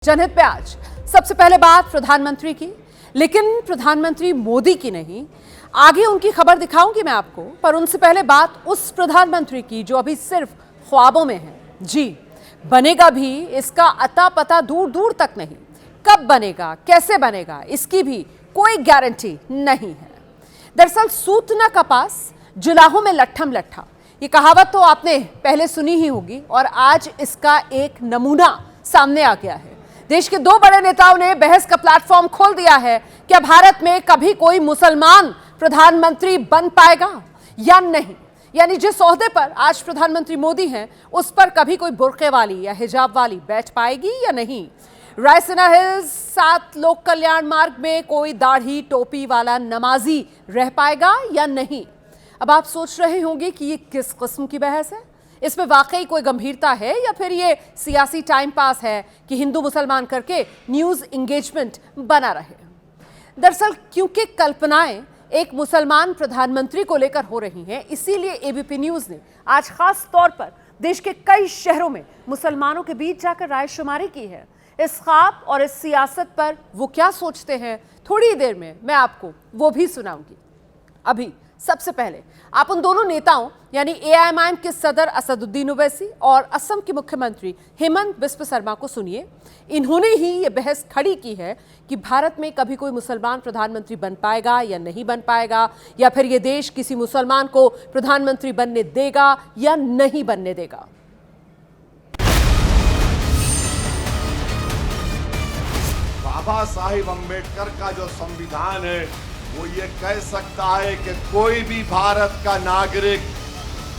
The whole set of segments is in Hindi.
जनहित पे आज सबसे पहले बात प्रधानमंत्री की, लेकिन प्रधानमंत्री मोदी की नहीं। आगे उनकी खबर दिखाऊंगी मैं आपको, पर उनसे पहले बात उस प्रधानमंत्री की जो अभी सिर्फ ख्वाबों में है। जी, बनेगा भी, इसका अता पता दूर दूर तक नहीं। कब बनेगा, कैसे बनेगा, इसकी भी कोई गारंटी नहीं है। दरअसल सूत न कपास, जुलाहों में लट्ठम लट्ठा, ये कहावत तो आपने पहले सुनी ही होगी और आज इसका एक नमूना सामने आ गया है। देश के दो बड़े नेताओं ने बहस का प्लेटफॉर्म खोल दिया है। क्या भारत में कभी कोई मुसलमान प्रधानमंत्री बन पाएगा या नहीं? यानी जिस ओहदे पर आज प्रधानमंत्री मोदी हैं, उस पर कभी कोई बुर्के वाली या हिजाब वाली बैठ पाएगी या नहीं? रायसीना हिल्स 7 लोक कल्याण मार्ग में कोई दाढ़ी टोपी वाला नमाजी रह पाएगा या नहीं? अब आप सोच रहे होंगे कि ये किस किस्म की बहस है, इसमें वाकई कोई गंभीरता है या फिर ये सियासी टाइम पास है कि हिंदू मुसलमान करके न्यूज़ इंगेजमेंट बना रहे। दरअसल क्योंकि कल्पनाएं एक मुसलमान प्रधानमंत्री को लेकर हो रही हैं, इसीलिए एबीपी न्यूज़ ने आज खास तौर पर देश के कई शहरों में मुसलमानों के बीच जाकर रायशुमारी की है। इस ख्वाब और इस सियासत पर वो क्या सोचते हैं, थोड़ी देर में मैं आपको वो भी सुनाऊंगी। अभी सबसे पहले आप उन दोनों नेताओं यानी एआईएमआईएम के सदर असदुद्दीन ओवैसी और असम के मुख्यमंत्री हेमंत बिस्व शर्मा को सुनिए। इन्होंने ही ये बहस खड़ी की है कि भारत में कभी कोई मुसलमान प्रधानमंत्री बन पाएगा या नहीं बन पाएगा, या फिर ये देश किसी मुसलमान को प्रधानमंत्री बनने देगा या नहीं बनने देगा। बाबा साहिब अम्बेडकर का जो संविधान है वो ये कह सकता है कि कोई भी भारत का नागरिक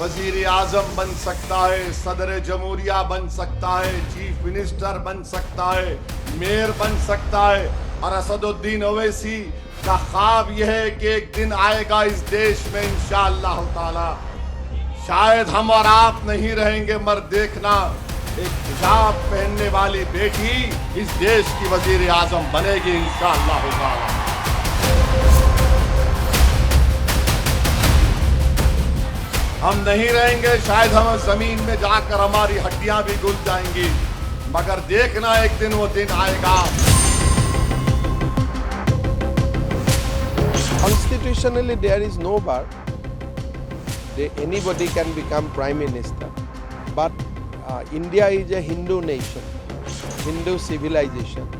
वजीर आजम बन सकता है, सदर जमहूरिया बन सकता है, चीफ मिनिस्टर बन सकता है, मेयर बन सकता है। और असदुद्दीन ओवैसी का ख्वाब यह है कि एक दिन आएगा इस देश में इंशाअल्लाह ताला, शायद हम और आप नहीं रहेंगे मगर देखना, एक हिजाब पहनने वाली बेटी इस देश की वजीर आजम बनेगी इंशाअल्लाह ताला। हम नहीं रहेंगे, शायद हम जमीन में जाकर हमारी हड्डियां भी घुल जाएंगी, मगर देखना एक दिन वो दिन आएगा। Constitutionally, there is no bar. Anybody can become prime minister. But India is a Hindu nation, Hindu civilization,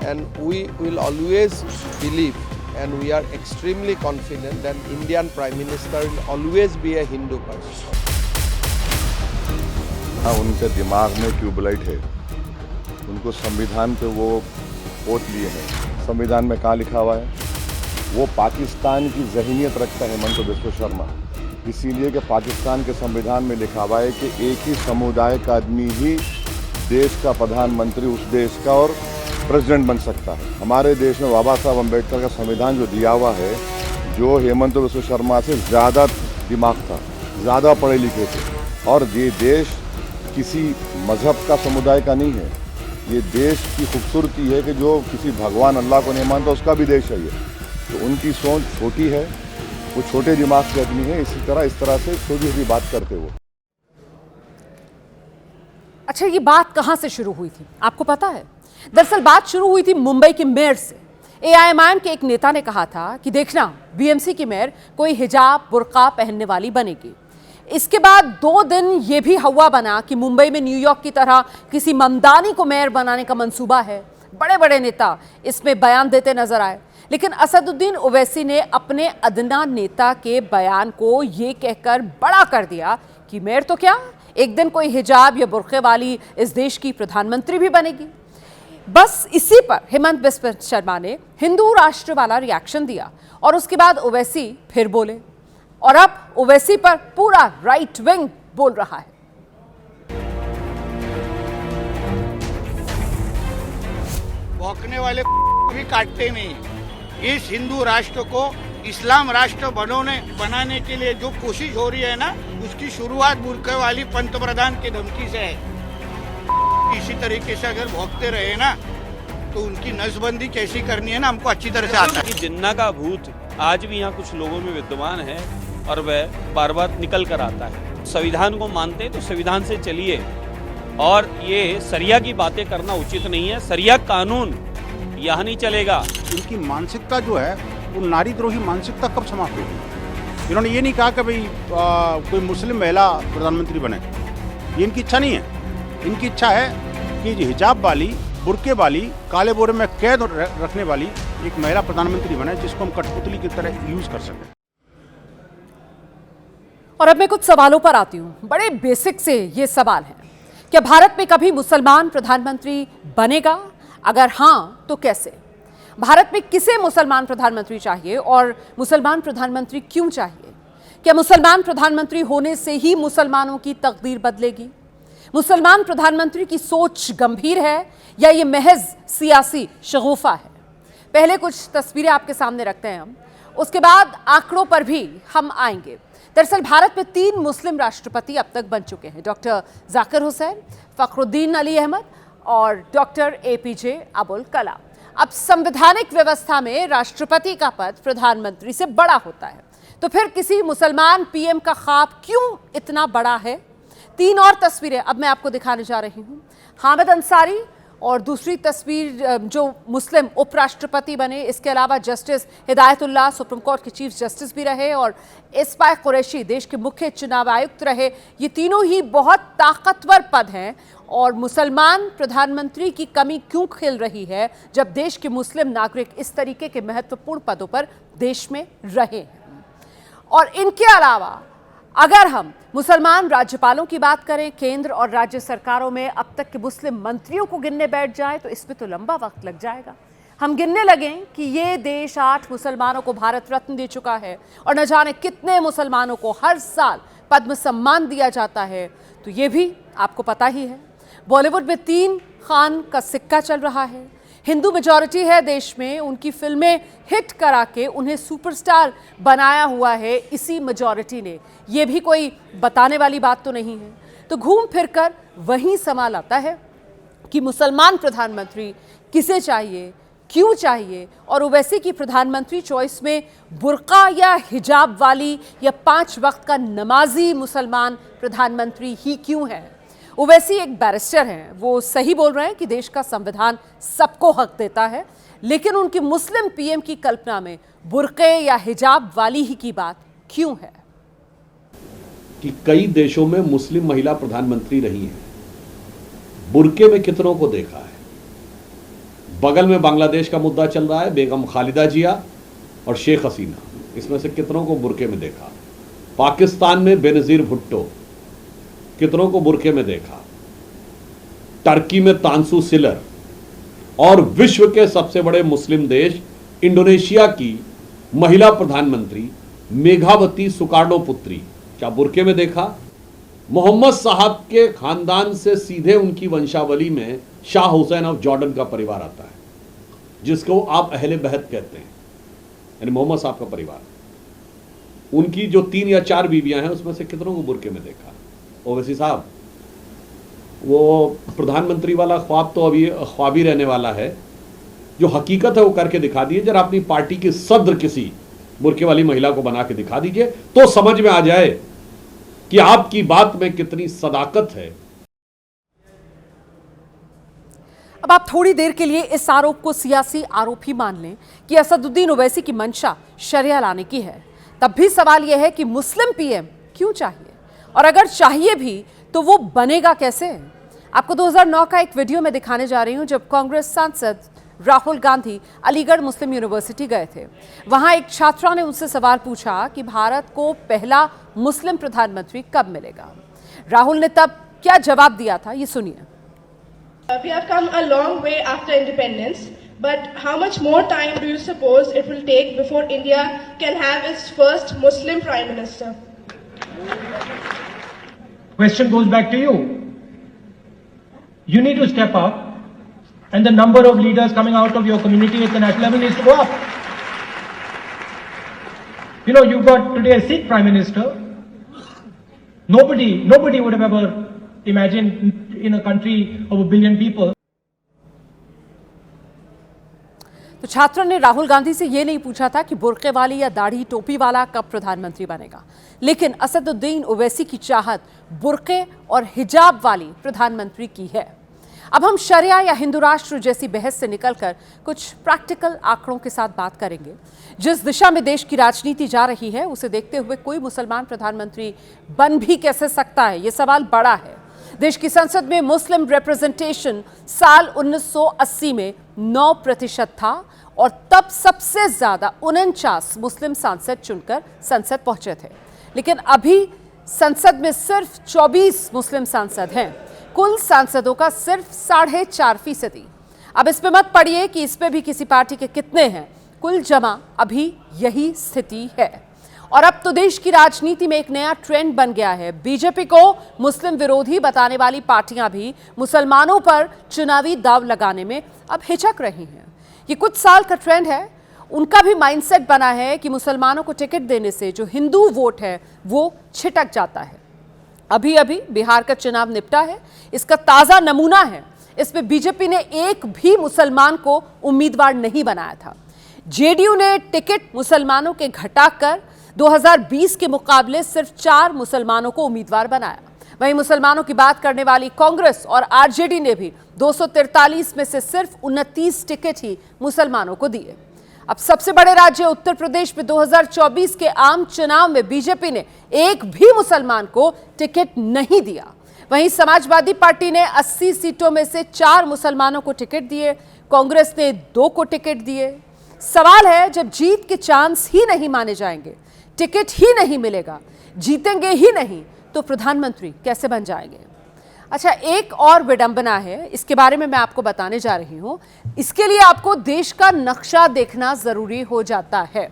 and we will always believe, and we are extremely confident that Indian Prime Minister will always be a Hindu person. उनके दिमाग में ट्यूबलाइट है, उनको संविधान पे वो वोट लिए हैं। संविधान में कहाँ लिखा हुआ है? वो पाकिस्तान की ज़हनियत रखता है हेमंत बिस्व शर्मा, इसीलिए कि पाकिस्तान के संविधान में लिखा हुआ है कि एक ही समुदाय का आदमी ही देश का प्रधानमंत्री, उस देश का और प्रेसिडेंट बन सकता है। हमारे देश में बाबा साहब अम्बेडकर का संविधान जो दिया हुआ है, जो हेमंत बिस्व शर्मा से ज़्यादा दिमाग था, ज़्यादा पढ़े लिखे थे, और ये देश किसी मज़हब का समुदाय का नहीं है। ये देश की खूबसूरती है कि जो किसी भगवान अल्लाह को नहीं मानता उसका भी देश है ये। तो उनकी सोच छोटी है, वो छोटे दिमाग के आदमी है, इस तरह से छोटी छोटी बात करते वो। अच्छा, ये बात कहां से शुरू हुई थी आपको पता है? दरअसल बात शुरू हुई थी मुंबई के मेयर से। एआईएमआईएम के एक नेता ने कहा था कि देखना, बीएमसी की मेयर कोई हिजाब बुर्का पहनने वाली बनेगी। इसके बाद 2 दिन ये भी हवा बना कि मुंबई में न्यूयॉर्क की तरह किसी ममदानी को मेयर बनाने का मंसूबा है। बड़े बड़े नेता इसमें बयान देते नजर आए, लेकिन असदुद्दीन ओवैसी ने अपने अदना नेता के बयान को ये कहकर बड़ा कर दिया कि मेयर तो क्या, एक दिन कोई हिजाब या बुर्के वाली इस देश की प्रधानमंत्री भी बनेगी। बस इसी पर हेमंत बिस्व शर्मा ने हिंदू राष्ट्र वाला रिएक्शन दिया और उसके बाद ओवैसी फिर बोले, और अब ओवैसी पर पूरा राइट विंग बोल रहा है। भौंकने वाले भी काटते नहीं। इस हिंदू राष्ट्र को इस्लाम राष्ट्र बनाने के लिए जो कोशिश हो रही है ना, उसकी शुरुआत बुर्के वाली पंतप्रधान की धमकी से है। इसी तरीके से अगर भौंकते रहे ना, तो उनकी नसबंदी कैसी करनी है ना, हमको अच्छी तरह से आता है। जिन्ना का भूत आज भी यहाँ कुछ लोगों में विद्यमान है और वह बार बार निकल कर आता है। संविधान को मानते हैं तो संविधान से चलिए, और ये सरिया की बातें करना उचित नहीं है। सरिया कानून यहाँ नहीं चलेगा। इनकी मानसिकता जो है वो नारीद्रोही मानसिकता कब समाप्त होगी? इन्होंने ये नहीं कहा कि भाई कोई मुस्लिम महिला प्रधानमंत्री बने, ये इनकी इच्छा नहीं है। इनकी इच्छा है कि हिजाब वाली, बुर्के वाली, काले बोरे में कैद रखने वाली एक महिला प्रधानमंत्री बने, जिसको हम कठपुतली की तरह यूज कर सकें। और अब मैं कुछ सवालों पर आती हूं। बड़े बेसिक से ये सवाल है, क्या भारत में कभी मुसलमान प्रधानमंत्री बनेगा? अगर हां तो कैसे? भारत में किसे मुसलमान प्रधानमंत्री चाहिए और मुसलमान प्रधानमंत्री क्यों चाहिए? क्या मुसलमान प्रधानमंत्री होने से ही मुसलमानों की तकदीर बदलेगी? मुसलमान प्रधानमंत्री की सोच गंभीर है या ये महज सियासी शगुफा है? पहले कुछ तस्वीरें आपके सामने रखते हैं हम, उसके बाद आंकड़ों पर भी हम आएंगे। दरअसल भारत में 3 मुस्लिम राष्ट्रपति अब तक बन चुके हैं, डॉक्टर जाकिर हुसैन, फखरुद्दीन अली अहमद और डॉक्टर APJ अब्दुल कलाम। अब संवैधानिक व्यवस्था में राष्ट्रपति का पद प्रधानमंत्री से बड़ा होता है, तो फिर किसी मुसलमान PM का ख्वाब क्यों इतना बड़ा है? 3 और तस्वीरें अब मैं आपको दिखाने जा रही हूं। हामिद अंसारी और दूसरी तस्वीर जो मुस्लिम उपराष्ट्रपति बने, इसके अलावा जस्टिस हिदायतुल्लाह सुप्रीम कोर्ट के चीफ जस्टिस भी रहे और इस्माइल कुरैशी देश के मुख्य चुनाव आयुक्त रहे। ये तीनों ही बहुत ताकतवर पद हैं और मुसलमान प्रधानमंत्री की कमी क्यों खिल रही है जब देश के मुस्लिम नागरिक इस तरीके के महत्वपूर्ण पदों पर देश में रहे हैं? और इनके अलावा अगर हम मुसलमान राज्यपालों की बात करें, केंद्र और राज्य सरकारों में अब तक के मुस्लिम मंत्रियों को गिनने बैठ जाए तो इसमें तो लंबा वक्त लग जाएगा। हम गिनने लगें कि ये देश 8 मुसलमानों को भारत रत्न दे चुका है और न जाने कितने मुसलमानों को हर साल पद्म सम्मान दिया जाता है, तो ये भी आपको पता ही है। बॉलीवुड में 3 खान का सिक्का चल रहा है। हिंदू मेजॉरिटी है देश में, उनकी फिल्में हिट करा के उन्हें सुपरस्टार बनाया हुआ है इसी मेजॉरिटी ने। ये भी कोई बताने वाली बात तो नहीं है। तो घूम फिरकर वही सवाल आता है कि मुसलमान प्रधानमंत्री किसे चाहिए, क्यों चाहिए, और ओवैसी की प्रधानमंत्री चॉइस में बुर्का या हिजाब वाली या 5 वक्त का नमाजी मुसलमान प्रधानमंत्री ही क्यों है? ओवैसी एक बैरिस्टर हैं, वो सही बोल रहे हैं कि देश का संविधान सबको हक देता है, लेकिन उनकी मुस्लिम PM की कल्पना में बुर्के या हिजाब वाली ही की बात क्यों है? कि कई देशों में मुस्लिम महिला प्रधानमंत्री रही हैं, बुर्के में कितनों को देखा है। बगल में बांग्लादेश का मुद्दा चल रहा है, बेगम खालिदा जिया और शेख हसीना, इसमें से कितनों को बुर्के में देखा। पाकिस्तान में बेनजीर भुट्टो, कितनों को बुर्के में देखा। टर्की में तांसु सिलर और विश्व के सबसे बड़े मुस्लिम देश इंडोनेशिया की महिला प्रधानमंत्री मेघावती सुकार्णो पुत्री, क्या बुर्के में देखा? मोहम्मद साहब के खानदान से सीधे उनकी वंशावली में शाह हुसैन ऑफ जॉर्डन का परिवार आता है, जिसको आप अहले बहत कहते हैं, यानी मोहम्मद साहब का परिवार। उनकी जो 3 या 4 बीवियां हैं, उसमें से कितनों को बुर्के में देखा? ओवैसी साहब, वो प्रधानमंत्री वाला ख्वाब तो अभी ख्वाब ही रहने वाला है, जो हकीकत है वो करके दिखा दीजिए। जरा अपनी पार्टी की सदर किसी बुर्के वाली महिला को बना के दिखा दीजिए, तो समझ में आ जाए कि आपकी बात में कितनी सदाकत है। अब आप थोड़ी देर के लिए इस आरोप को सियासी आरोप ही मान लें कि असदुद्दीन ओवैसी की मंशा शरिया लाने की है, तब भी सवाल यह है कि मुस्लिम PM क्यों चाहिए, और अगर चाहिए भी तो वो बनेगा कैसे? आपको 2009 का एक वीडियो में दिखाने जा रही हूं, जब कांग्रेस सांसद राहुल गांधी अलीगढ़ मुस्लिम यूनिवर्सिटी गए थे। वहां एक छात्रा ने उनसे सवाल पूछा कि भारत को पहला मुस्लिम प्रधानमंत्री कब मिलेगा। राहुल ने तब क्या जवाब दिया था, ये सुनिए। We have come a long way after independence, but how much more time do you suppose it will take before India can have its first Muslim Prime Minister? Question goes back to you. You need to step up, and the number of leaders coming out of your community at the national level needs to go up. You know, you've got today a Sikh Prime Minister. Nobody would have ever imagined in a country of 1 billion people. तो छात्रों ने राहुल गांधी से ये नहीं पूछा था कि बुर्के वाली या दाढ़ी टोपी वाला कब प्रधानमंत्री बनेगा। लेकिन असदुद्दीन ओवैसी की चाहत बुर्के और हिजाब वाली प्रधानमंत्री की है। अब हम शरिया या हिंदू राष्ट्र जैसी बहस से निकलकर कुछ प्रैक्टिकल आंकड़ों के साथ बात करेंगे। जिस दिशा में देश की राजनीति जा रही है उसे देखते हुए कोई मुसलमान प्रधानमंत्री बन भी कैसे सकता है, यह सवाल बड़ा है। देश की संसद में मुस्लिम रिप्रेजेंटेशन साल 1980 में 9% था और तब सबसे ज्यादा 49 मुस्लिम सांसद चुनकर संसद पहुंचे थे, लेकिन अभी संसद में सिर्फ 24 मुस्लिम सांसद हैं। कुल सांसदों का सिर्फ 4.5%। अब इस पे मत पड़िए कि इस पे भी किसी पार्टी के कितने हैं, कुल जमा अभी यही स्थिति है। और अब तो देश की राजनीति में एक नया ट्रेंड बन गया है। बीजेपी को मुस्लिम विरोधी बताने वाली पार्टियां भी मुसलमानों पर चुनावी दांव लगाने में अब हिचक रही हैं। ये कुछ साल का ट्रेंड है। उनका भी माइंडसेट बना है कि मुसलमानों को टिकट देने से जो हिंदू वोट है वो छिटक जाता है। अभी अभी बिहार का चुनाव निपटा है, इसका ताजा नमूना है। इसमें बीजेपी ने एक भी मुसलमान को उम्मीदवार नहीं बनाया था। जेडीयू ने टिकट मुसलमानों के घटाकर 2020 के मुकाबले सिर्फ 4 मुसलमानों को उम्मीदवार बनाया। वहीं मुसलमानों की बात करने वाली कांग्रेस और आरजेडी ने भी 243 में से सिर्फ 29 टिकट ही मुसलमानों को दिए। अब सबसे बड़े राज्य उत्तर प्रदेश में 2024 के आम चुनाव में बीजेपी ने एक भी मुसलमान को टिकट नहीं दिया। वहीं समाजवादी पार्टी ने 80 सीटों में से 4 मुसलमानों को टिकट दिए, कांग्रेस ने 2 को टिकट दिए। सवाल है, जब जीत के चांस ही नहीं माने जाएंगे, टिकट ही नहीं मिलेगा, जीतेंगे ही नहीं, तो प्रधानमंत्री कैसे बन जाएंगे? अच्छा, एक और विडंबना है, इसके बारे में मैं आपको बताने जा रही हूं। इसके लिए आपको देश का नक्शा देखना जरूरी हो जाता है।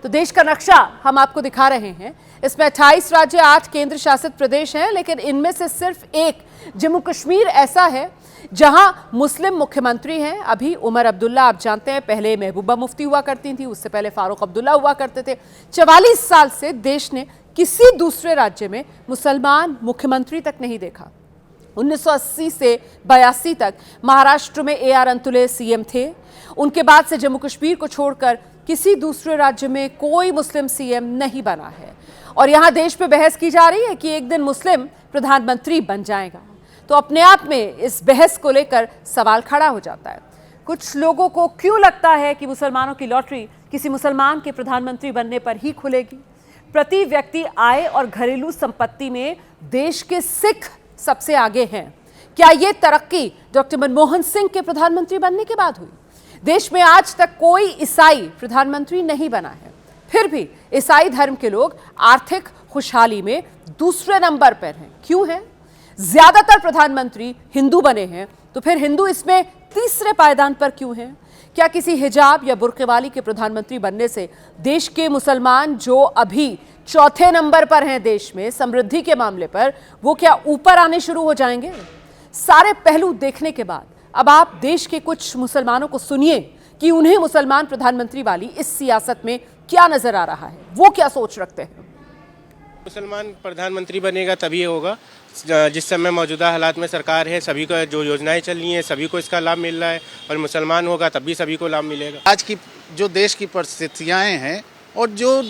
तो देश का नक्शा हम आपको दिखा रहे हैं। इसमें 28 राज्य, 8 केंद्र शासित प्रदेश हैं, लेकिन इनमें से सिर्फ एक जम्मू कश्मीर ऐसा है जहां मुस्लिम मुख्यमंत्री हैं। अभी उमर अब्दुल्ला, आप जानते हैं, पहले महबूबा मुफ्ती हुआ करती थी, उससे पहले फारूक अब्दुल्ला हुआ करते थे। 44 साल से देश ने किसी दूसरे राज्य में मुसलमान मुख्यमंत्री तक नहीं देखा। 1980 से 82 तक महाराष्ट्र में AR अंतुले सीएम थे। उनके बाद से जम्मू कश्मीर को छोड़कर किसी दूसरे राज्य में कोई मुस्लिम सीएम नहीं बना है। और यहां देश पे बहस की जा रही है कि एक दिन मुस्लिम प्रधानमंत्री बन जाएगा। तो अपने आप में इस बहस को लेकर सवाल खड़ा हो जाता है। कुछ लोगों को क्यों लगता है कि मुसलमानों की लॉटरी किसी मुसलमान के प्रधानमंत्री बनने पर ही खुलेगी? प्रति व्यक्ति आय और घरेलू संपत्ति में देश के सिख सबसे आगे हैं। क्या यह तरक्की डॉक्टर मनमोहन सिंह के प्रधानमंत्री बनने के बाद हुई? देश में आज तक कोई ईसाई प्रधानमंत्री नहीं बना है, फिर भी ईसाई धर्म के लोग आर्थिक खुशहाली में दूसरे नंबर पर हैं। क्यों है? ज्यादातर प्रधानमंत्री हिंदू बने हैं, तो फिर हिंदू इसमें तीसरे पायदान पर क्यों हैं? क्या किसी हिजाब या बुर्के वाली के प्रधानमंत्री बनने से देश के मुसलमान जो अभी चौथे नंबर पर हैं देश में समृद्धि के मामले पर, वो क्या ऊपर आने शुरू हो जाएंगे? सारे पहलू देखने के बाद अब आप देश के कुछ मुसलमानों को सुनिए कि उन्हें मुसलमान प्रधानमंत्री वाली इस सियासत में क्या नजर आ रहा है, वो क्या सोच रखते हैं। मुसलमान प्रधानमंत्री बनेगा तभी होगा जिस समय मौजूदा हालात में सरकार है, सभी को जो योजनाएं चल रही हैं सभी को इसका लाभ मिल रहा है, और मुसलमान होगा तभी सभी को लाभ मिलेगा। आज की जो देश की परिस्थितियां हैं और जो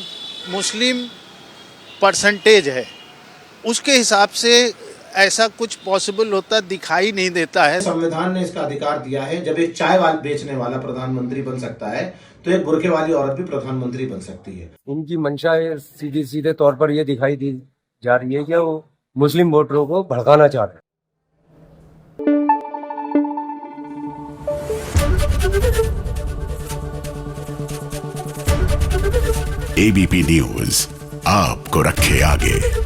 मुस्लिम परसेंटेज है उसके हिसाब से ऐसा कुछ पॉसिबल होता दिखाई नहीं देता है। संविधान ने इसका अधिकार दिया है, जब एक चाय वाला बेचने वाला प्रधानमंत्री बन सकता है तो एक बुर्के वाली औरत भी प्रधानमंत्री बन सकती है। उनकी मंशा सीधे तौर पर यह दिखाई दी जा रही है कि वो मुस्लिम वोटरों को भड़काना चाह रहे हैं। ABP न्यूज आपको रखे आगे।